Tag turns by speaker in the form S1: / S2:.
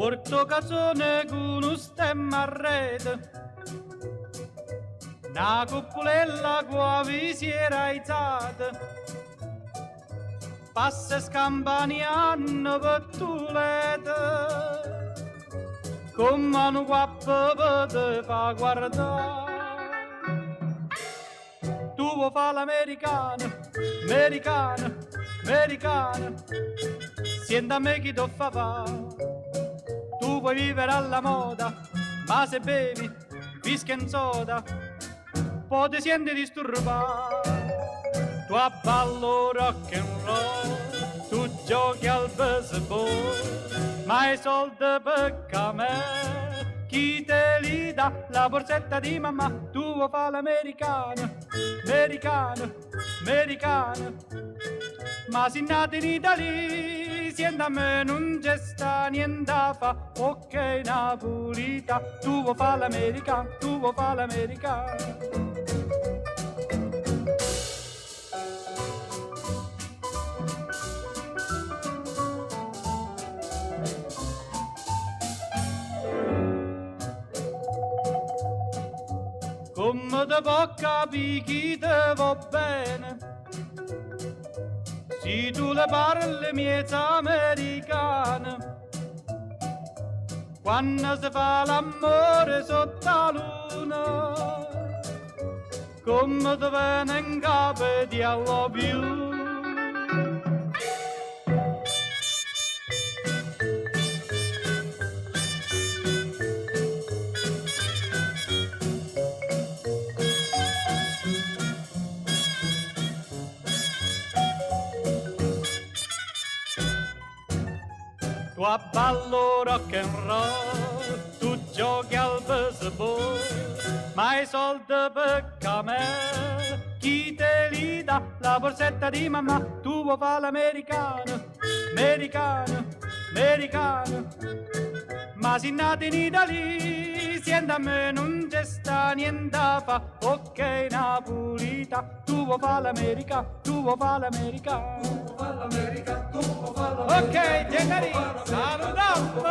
S1: Porto cazzone con un stemma a rete, una cuppolella qua vi si era aizzata, passa scampaniano per tulete, come un guappo te fa guardare. Tu vuoi fare l'americano, americano, americano, senta a me chi ti fa fare. Tu puoi vivere alla moda, ma se bevi whisky e soda, poi ti senti disturbato. Tu abballo rock and roll, tu giochi al baseball, ma i soldi per me, chi te li dà? La borsetta di mamma. Tu vuoi fare l'americano, americano, americano, ma si nati in Italia, siendo a me non c'è sta niente da fa, ok Napolita, tu vuoi fare l'americano, tu vuoi fare l'americano. Come te può capire chi te va bene, se tu le parli miezza americane, quando si fa l'amore sotto la luna, come te viene in capo di I love you. Tu abballo rock and roll, tu giochi al baseball, ma i soldi per me, chi te li dà? La borsetta di mamma. Tu vuoi fare l'americano, americano, americano, ma si nati in Italia, siendo a me non c'è sta niente da fa, ok Napolita, tu vuoi fare l'americano, tu vuoi fare l'americano. Ok, Gennari, salutiamo!